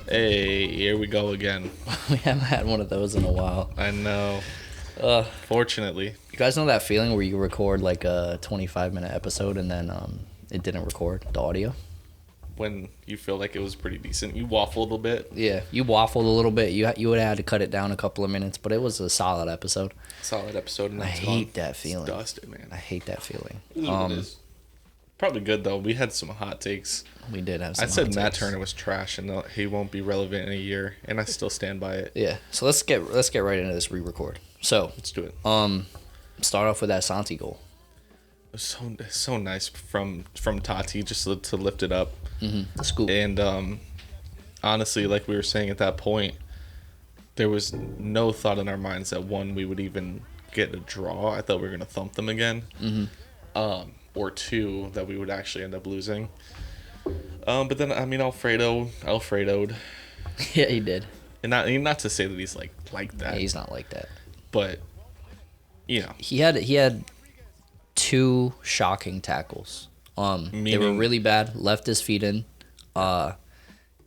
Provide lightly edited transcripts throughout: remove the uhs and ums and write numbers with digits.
Hey, here we go again. We haven't had one of those in a while. I know. Uh, Fortunately, you guys know that feeling where you record like a 25-minute episode and then it didn't record the audio? when you feel like it was pretty decent, you waffle a little bit. Yeah, you waffled a little bit. You would have had to cut it down a couple of minutes, but it was a solid episode. Solid episode. And I it's hate gone. that feeling. It's dusted, man. I hate that feeling. It is what it is. Probably good though. We had some hot takes. We did have some I said hot Matt takes. Turner was trash and he won't be relevant in a year, and I still stand by it. Yeah, so let's get right into this re-record. So, Let's do it. start off with that Santi goal. It was so nice from Tati just to lift it up. The scoop. And honestly, like we were saying at that point, there was no thought in our minds that one, we would even get a draw. I thought we were gonna thump them again. Or two, that we would actually end up losing. But then I mean, Alfredo'd, Yeah, he did. and not to say that he's like that, Yeah, he's not like that. but you know, He had two shocking tackles. They were Meaning- really bad. Left his feet in, and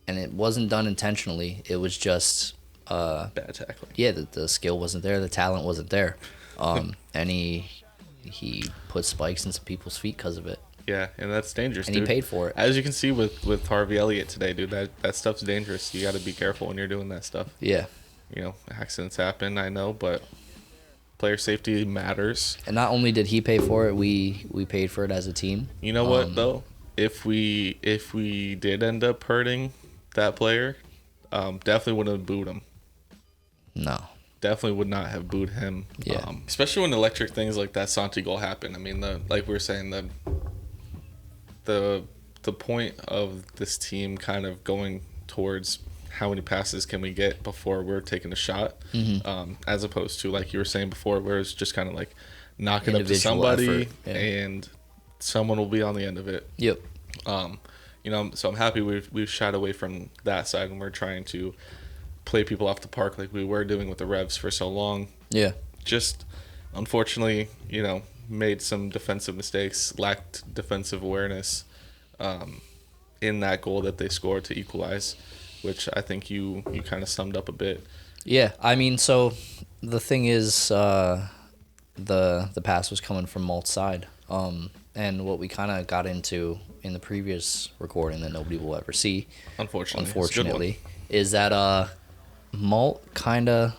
it wasn't done intentionally. It was just, bad tackling. yeah, the skill wasn't there, the talent wasn't there, and he put spikes in some people's feet because of it, Yeah, and that's dangerous, and dude. he paid for it. As you can see with Harvey Elliott today, dude, that stuff's dangerous. You got to be careful when you're doing that stuff. Yeah, You know, accidents happen, I know, but player safety matters. and not only did he pay for it, we paid for it as a team. You know what though? If we did end up hurting that player, definitely wouldn't have booed him. No, Definitely would not have booed him. Yeah. Especially when electric things like that Santi goal happen. I mean, like we were saying, the point of this team kind of going towards how many passes can we get before we're taking a shot, as opposed to, like you were saying before, where it's just kind of like knock it up to Individual somebody effort, yeah. and someone will be on the end of it. yep, You know, so I'm happy we've shied away from that side, and we're trying to play people off the park like we were doing with the Revs for so long. yeah, Just unfortunately, you know, made some defensive mistakes, lacked defensive awareness in that goal that they scored to equalize, which I think you kind of summed up a bit. yeah. I mean, so the thing is, the pass was coming from Malt's side, and what we kind of got into in the previous recording that nobody will ever see, Unfortunately, is that Malt kind of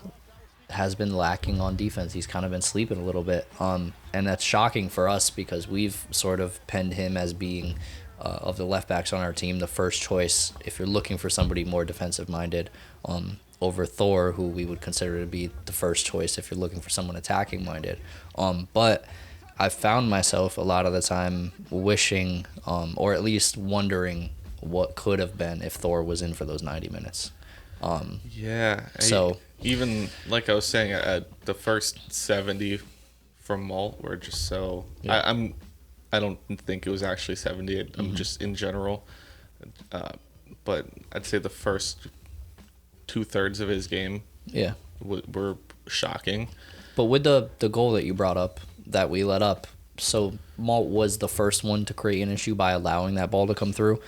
has been lacking on defense. He's kind of been sleeping a little bit, and that's shocking for us because we've sort of penned him as being, of the left backs on our team, the first choice if you're looking for somebody more defensive minded, over Thor, who we would consider to be the first choice if you're looking for someone attacking minded. But I found myself a lot of the time wishing, or at least wondering what could have been if Thor was in for those 90 minutes. yeah. So- even like I was saying, at the first 70 from Malt were just so. Yeah. I don't think it was actually 70. I'm just in general, but I'd say the first 2/3 of his game Yeah. were shocking. But with the goal that you brought up, that we let up, so Malt was the first one to create an issue by allowing that ball to come through,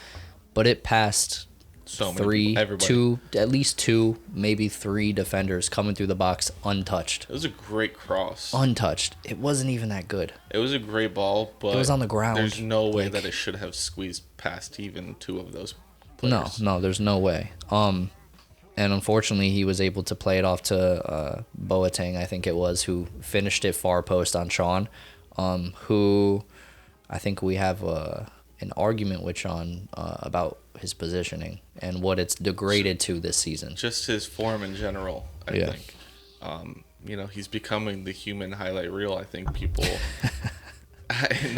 but it passed So many three, people, everybody. two, at least two, maybe three defenders coming through the box untouched. It was a great cross. Untouched. It wasn't even that good. It was a great ball, but It was on the ground, There's no way like- that it should have squeezed past even two of those No, players. no, there's no way. And unfortunately, he was able to play it off to Boateng, I think it was, who finished it far post on Sean, who I think we have an argument with Sean about his positioning and what it's degraded to this season. Just his form in general, I Yeah. think. You know, he's becoming the human highlight reel. I think people, and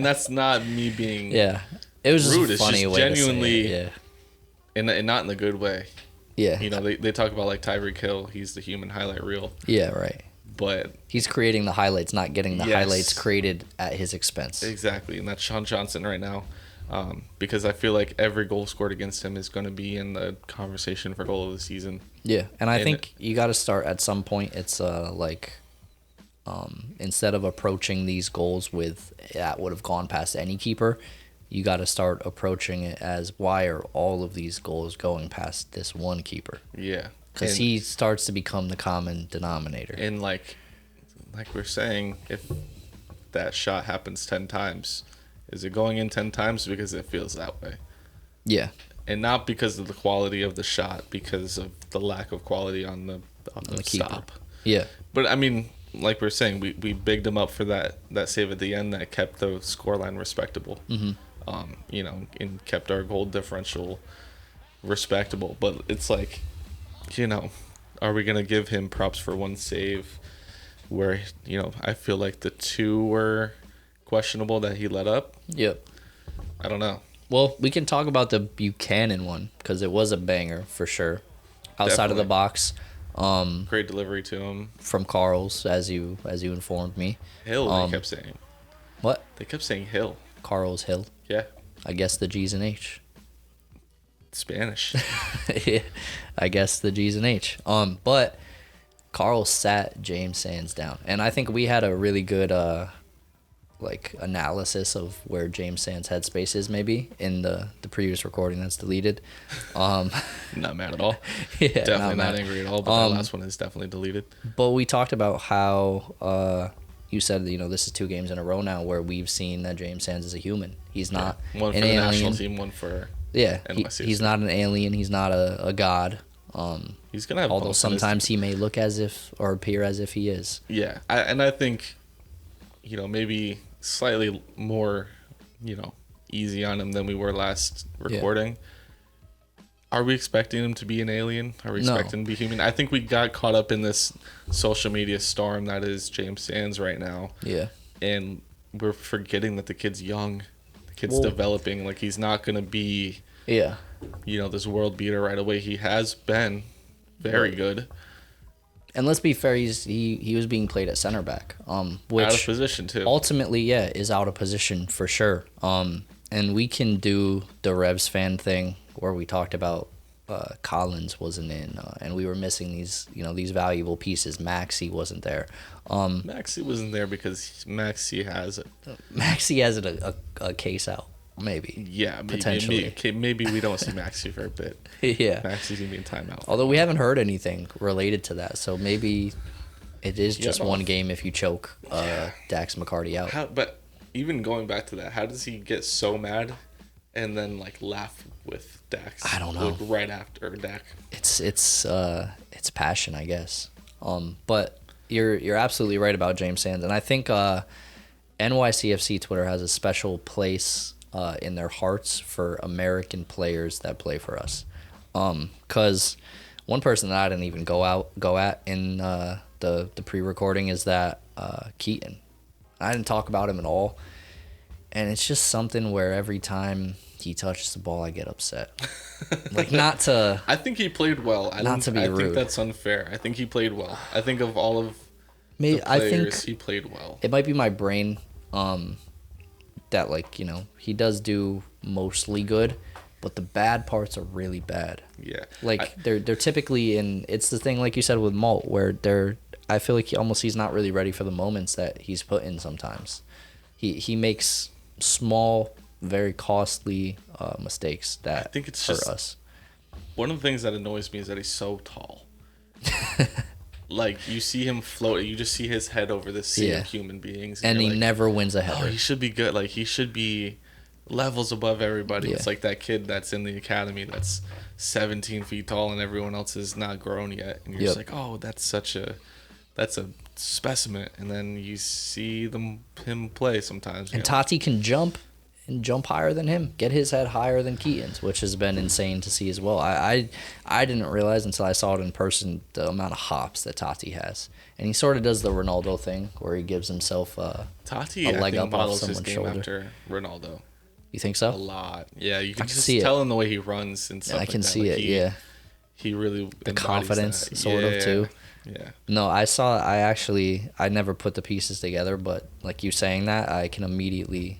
that's not me being Yeah, it was rude. just a It's funny just way genuinely, to say it. and not in a good way. Yeah, You know, they talk about like Tyreek Hill. He's the human highlight reel, yeah, right. but He's creating the highlights, not getting the Yes. highlights created at his expense. exactly, and that's Sean Johnson right now. Because I feel like every goal scored against him is going to be in the conversation for goal of the season. Yeah, and I And think you got to start at some point. It's instead of approaching these goals with that would have gone past any keeper, you got to start approaching it as, why are all of these goals going past this one keeper? Yeah. Because he starts to become the common denominator. And like we're saying, if that shot happens 10 times, is it going in 10 times because it feels that way? Yeah. And not because of the quality of the shot, because of the lack of quality on the stop. Yeah. But I mean, like we're saying, we bigged him up for that save at the end that kept the scoreline respectable. Mm-hmm. You know, and kept our goal differential respectable. But it's like, you know, are we gonna give him props for one save where, you know, I feel like the two were questionable that he let up? Yep. I don't know. Well, we can talk about the Buchanan one because it was a banger for sure. Outside of the box. Great delivery to him from Carl's, as you informed me. Hill. They kept saying. What? They kept saying Hill. Carl's Hill. Yeah. I guess the G's and H. Spanish. Yeah, I guess the G's and H. But Carl sat James Sands down, and I think we had a really good analysis of where James Sands' headspace is, maybe in the previous recording that's deleted. Not mad at all. Yeah, definitely not angry at all, but that last one is definitely deleted. But we talked about how you said, you know, this is 2 games in a row now where we've seen that James Sands is a human. He's not one for an the alien. national team, one for NYCFC. He's not an alien. He's not a god. He's gonna have, although sometimes he may look as if or appear as if he is. Yeah, I think, you know, maybe slightly more, you know, easy on him than we were last recording. Yeah. Are we expecting him to be an alien? Are we expecting him to be human? I think we got caught up in this social media storm that is James Sands right now. Yeah. And we're forgetting that the kid's young. The kid's developing. Like, he's not going to be, you know, this world beater right away. He has been very good. And let's be fair, he was being played at center back, which out of position too. Ultimately, is out of position for sure. And we can do the Revs fan thing where we talked about Collins wasn't in, and we were missing these valuable pieces. Maxi wasn't there. Maxi wasn't there because Maxi has it. Maxi has a case out. Maybe. Yeah, potentially. Maybe we don't see Maxi for a bit. Yeah. Maxi's going to be in timeout. Although we haven't heard anything related to that, so maybe it is just one game if you choke Dax McCarty out. But even going back to that, how does he get so mad and then laugh with Dax? I don't know. Right after Dax. It's passion, I guess. But you're absolutely right about James Sands, and I think NYCFC Twitter has a special place in their hearts for American players that play for us. Because one person that I didn't even go at in the pre-recording is that Keaton. I didn't talk about him at all, and it's just something where every time he touches the ball, I get upset. Not to. I think he played well. To be rude. I think that's unfair. I think he played well. I think of all of the players, he played well. It might be my brain. That he does do mostly good, but the bad parts are really bad. Yeah. They're typically in. It's the thing like you said with Malt, where I feel like he's not really ready for the moments that he's put in sometimes. He makes small, very costly mistakes that I think it's hurt just us. One of the things that annoys me is that he's so tall. You see him float, you just see his head over the sea of human beings. And he never wins a header. Oh, he should be good. He should be levels above everybody. Yeah. It's like that kid that's in the academy that's 17 feet tall and everyone else is not grown yet. And you're just like, oh, that's a specimen. And then you see him play sometimes. And Tati can jump higher than him, get his head higher than Keaton's, which has been insane to see as well. I didn't realize until I saw it in person the amount of hops that Tati has. And he sort of does the Ronaldo thing where he gives himself Tati, a leg up off someone's his game shoulder. After Ronaldo. You think so? A lot. Yeah, you can just see tell in the way he runs and stuff. I can see it, He really the confidence that. sort of too. Yeah. No, I never put the pieces together, but like you saying that, I can immediately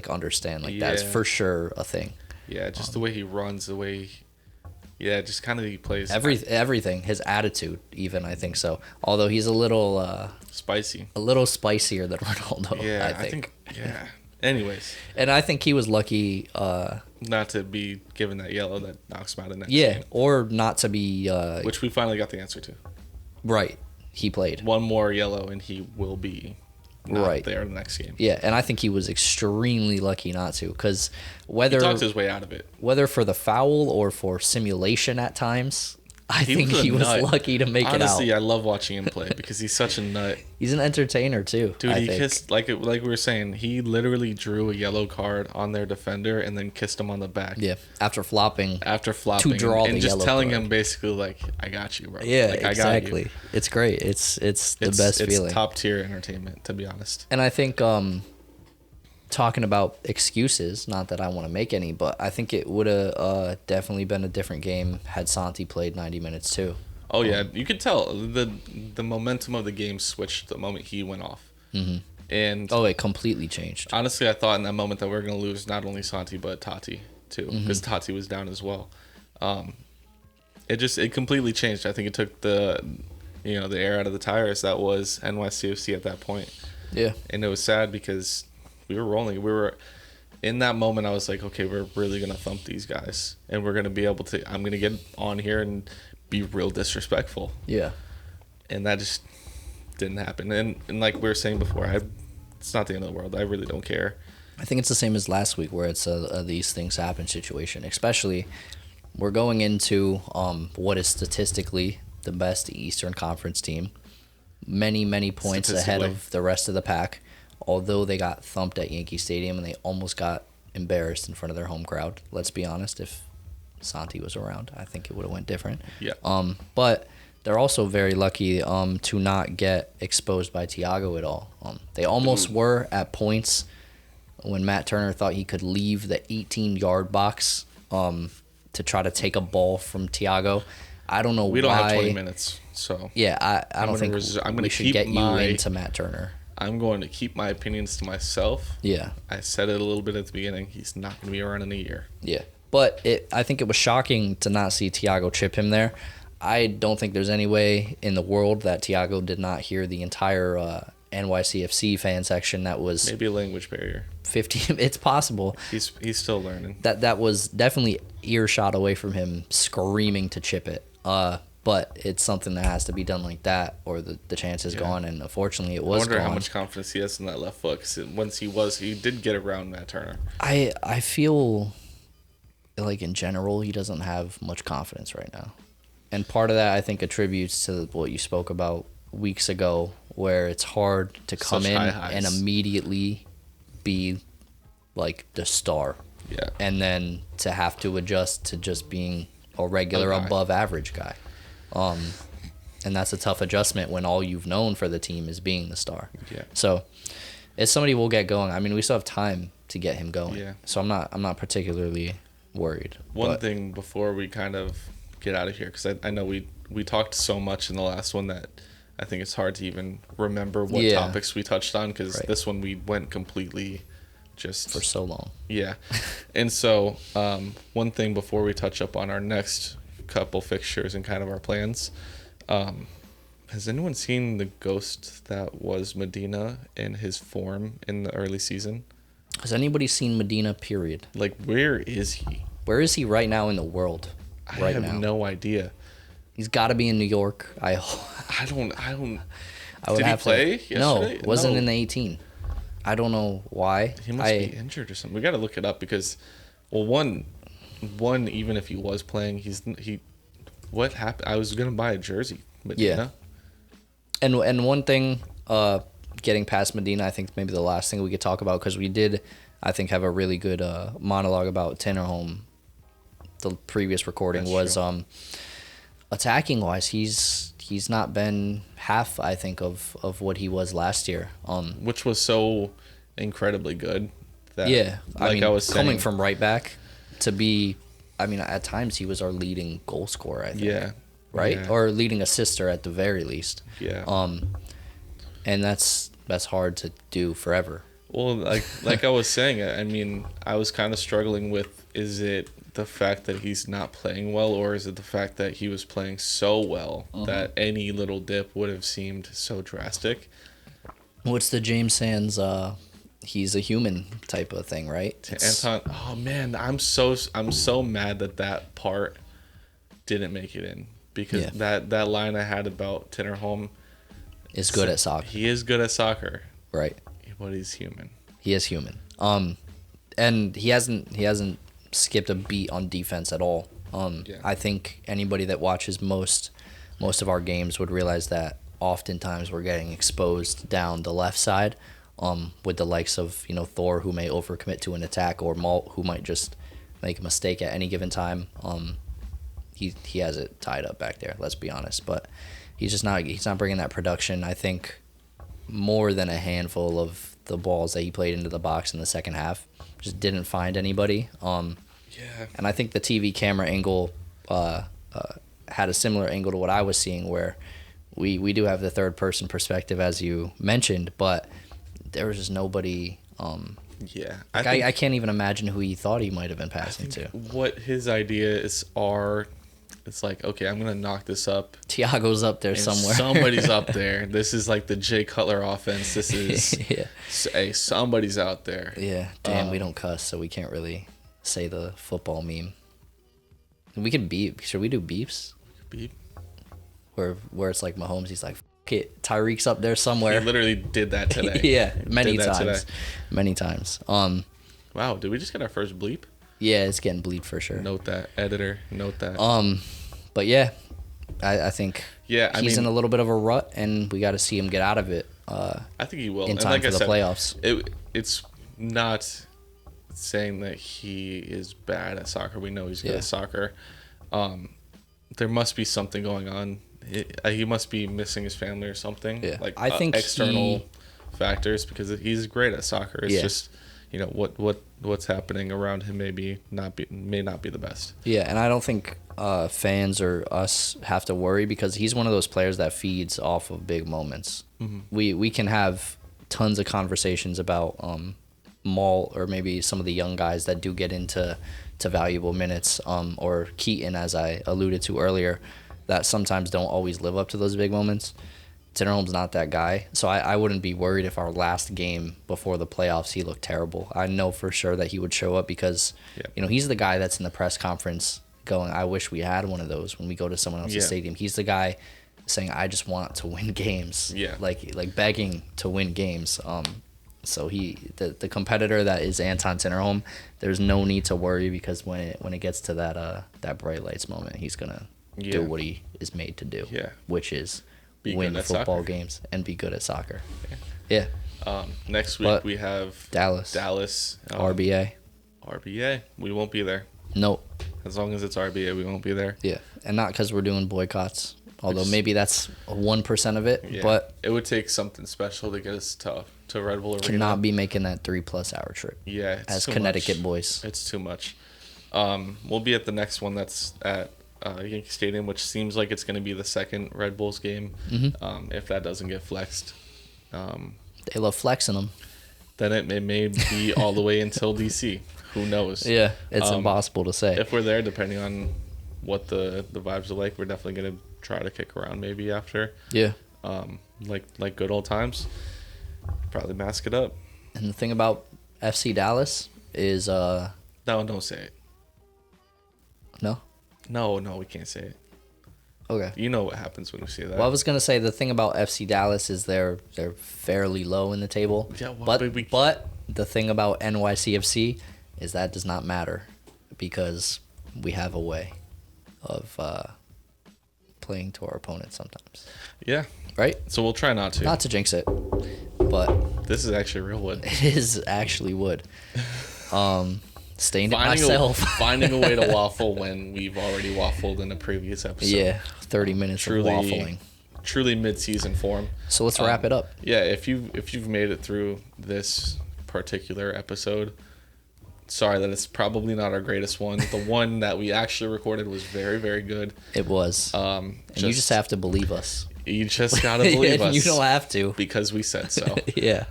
understand that's for sure a thing. Yeah, just the way he runs, the way just kind of he plays everything, his attitude even, I think so. Although he's a little spicy. A little spicier than Ronaldo, Yeah, I think. Anyways, And I think he was lucky. not to be given that yellow that knocks him out of next Yeah, game. or not to be. Which we finally got the answer to. Right. He played. One more yellow and he will be not there the next game. Yeah, and I think he was extremely lucky not to, because He talked his way out of it. whether for the foul or for simulation at times, I think was a he was nut. lucky to make Honestly, it out. I love watching him play because he's such a nut. He's an entertainer too. Dude, I he think. kissed, like we were saying, he literally drew a yellow card on their defender and then kissed him on the back. Yeah, after flopping. After flopping. To draw and the just yellow telling card. him basically, like, I got you, bro. Yeah, like, I exactly. got you. It's great. It's the best feeling. It's top tier entertainment, to be honest. And I think talking about excuses, not that I want to make any, but I think it would have definitely been a different game had Santi played 90 minutes too. Oh, yeah. You could tell the momentum of the game switched the moment he went off. Mm-hmm. And Oh, it completely changed. honestly, I thought in that moment that we were going to lose not only Santi, but Tati, too. Because Tati was down as well. It completely changed. I think it took the air out of the tires that was NYCFC at that point. Yeah. And it was sad because we were rolling. We were in that moment. I was like, okay, we're really gonna thump these guys, and we're gonna be able to. I'm gonna get on here and be real disrespectful. Yeah. And that just didn't happen. And like we were saying before, it's not the end of the world. I really don't care. I think it's the same as last week, where it's a these things happen situation. Especially, we're going into what is statistically the best Eastern Conference team. Many points ahead of the rest of the pack. Although they got thumped at Yankee Stadium and they almost got embarrassed in front of their home crowd. Let's be honest, if Santi was around, I think it would have went different. Yeah. But they're also very lucky to not get exposed by Thiago at all. They almost were at points when Matt Turner thought he could leave the 18-yard box to try to take a ball from Thiago. I don't know why. We don't have 20 minutes, so Yeah, I don't think we should get you into Matt Turner. I'm going to keep my opinions to myself. Yeah. I said it a little bit at the beginning. He's not going to be around in a year. Yeah. But I think it was shocking to not see Thiago chip him there. I don't think there's any way in the world that Thiago did not hear the entire NYCFC fan section that was Maybe a language barrier. 50. It's possible. He's still learning. That was definitely earshot away from him screaming to chip it. But it's something that has to be done like that, or the chance is gone. And unfortunately, it was I wonder gone. how much confidence he has in that left foot. Because once he did get around Matt Turner. I feel like in general he doesn't have much confidence right now, and part of that I think attributes to what you spoke about weeks ago, where it's hard to come Such in high highs. and immediately be like the star, Yeah. and then to have to adjust to just being a regular Okay. above average guy. And that's a tough adjustment when all you've known for the team is being the star. Yeah. So it's somebody we'll get going. I mean, we still have time to get him going. Yeah. So I'm not particularly worried. One but thing before we kind of get out of here, because I know we talked so much in the last one that I think it's hard to even remember what Yeah. topics we touched on, because Right. this one we went completely just for so long. Yeah. And so one thing before we touch up on our next couple fixtures and kind of our plans, has anyone seen the ghost that was Medina and his form in the early season? Has anybody seen Medina, period? Like, where is he? Where is he right now in the world? I have no idea. He's got to be in New York. I don't. I would Did he have play to, No, yesterday? wasn't No. in the 18. I don't know why. He must be injured or something. We got to look it up because, well, one, even if he was playing, what happened? I was gonna buy a jersey, Medina. And one thing, getting past Medina, I think maybe the last thing we could talk about, because we did, I think, have a really good monologue about Tinnerholm. The previous recording That's was attacking wise, he's not been half, I think, of what he was last year. Which was so incredibly good. That, Yeah, like I mean, I was saying, coming from right back to be, I mean, at times he was our leading goal scorer, I think. Yeah. Right? Yeah. Or leading assister at the very least. Yeah. And that's hard to do forever. Well, like I was saying, I mean, I was kind of struggling with, is it the fact that he's not playing well, or is it the fact that he was playing so well that any little dip would have seemed so drastic? What's the James Sands he's a human type of thing, right? Anton, oh man, I'm so mad that part didn't make it in, because that line I had about Tinnerholm is good at soccer. He is good at soccer, right? But he's human. He is human. And he hasn't skipped a beat on defense at all. I think anybody that watches most of our games would realize that oftentimes we're getting exposed down the left side, with the likes of Thor, who may overcommit to an attack, or Malt, who might just make a mistake at any given time. He has it tied up back there. Let's be honest, but he's not bringing that production. I think more than a handful of the balls that he played into the box in the second half just didn't find anybody. And I think the TV camera angle had a similar angle to what I was seeing, where we do have the third person perspective, as you mentioned, but there was just nobody. I can't even imagine who he thought he might have been passing to. What his ideas are, it's like, okay, I'm gonna knock this up. Thiago's up there somewhere. Somebody's up there. This is like the Jay Cutler offense. This is hey, somebody's out there. Yeah, damn, we don't cuss, so we can't really say the football meme. We can beep. Should we do beeps? Beep. Where it's like Mahomes, he's like, F it, Tyreek's up there somewhere. He literally did that today. Yeah, many times. Wow, did we just get our first bleep? Yeah, it's getting bleeped for sure. Note that, editor. Note that. But yeah, I think he's in a little bit of a rut, and we got to see him get out of it. I think he will in time for the playoffs. It's not saying that he is bad at soccer. We know he's good at soccer. There must be something going on. He must be missing his family or something. Yeah. Like I think external factors, because he's great at soccer. It's just what's happening around him may not be the best. Yeah, and I don't think fans or us have to worry, because he's one of those players that feeds off of big moments. Mm-hmm. We can have tons of conversations about Maul, or maybe some of the young guys that do get into valuable minutes, or Keaton, as I alluded to earlier, that sometimes don't always live up to those big moments. Tinnerholm's not that guy, so I wouldn't be worried if our last game before the playoffs he looked terrible. I know for sure that he would show up, because he's the guy that's in the press conference going, I wish we had one of those when we go to someone else's stadium. He's the guy saying, I just want to win games. Yeah. Like begging to win games. So the competitor that is Anton Tinnerholm, there's no need to worry, because when it gets to that bright lights moment, he's gonna do what he is made to do, which is win football games and be good at soccer. Yeah. Next week we have Dallas. RBA. We won't be there. Nope. As long as it's RBA, we won't be there. Yeah, and not because we're doing boycotts. Although maybe that's 1% of it, but it would take something special to get us to Red Bull Arena. Cannot be making that 3+ hour trip. Yeah, as Connecticut boys, it's too much. We'll be at the next one that's at Yankee Stadium, which seems like it's going to be the second Red Bulls game. Mm-hmm. If that doesn't get flexed, they love flexing them. Then it may be all the way until DC. Who knows? Yeah, it's impossible to say. If we're there, depending on what the vibes are like, we're definitely going to try to kick around maybe after. Yeah. Like good old times. Probably mask it up. And the thing about FC Dallas is No, don't say it. No, we can't say it. Okay. You know what happens when we say that. Well, I was gonna say the thing about FC Dallas is they're fairly low in the table. Yeah, well, but the thing about NYCFC is that does not matter, because we have a way of playing to our opponents sometimes. Yeah. Right? So we'll try not to. Not to jinx it, but this is actually real wood. It is actually wood. Stained it myself. Finding a way to waffle when we've already waffled in a previous episode. Yeah, 30 minutes of waffling. Truly mid-season form. So let's wrap it up. Yeah, if you've made it through this particular episode, sorry that it's probably not our greatest one. The one that we actually recorded was very, very good. It was. And you just have to believe us. You just gotta believe us. You don't have to, because we said so. Yeah.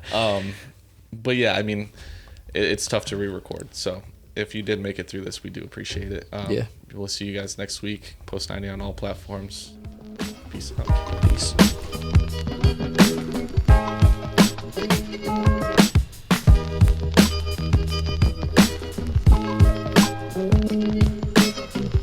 But yeah, I mean, it's tough to re-record. So if you did make it through this, we do appreciate it. Yeah. We'll see you guys next week. Post 90 on all platforms. Peace out. Peace.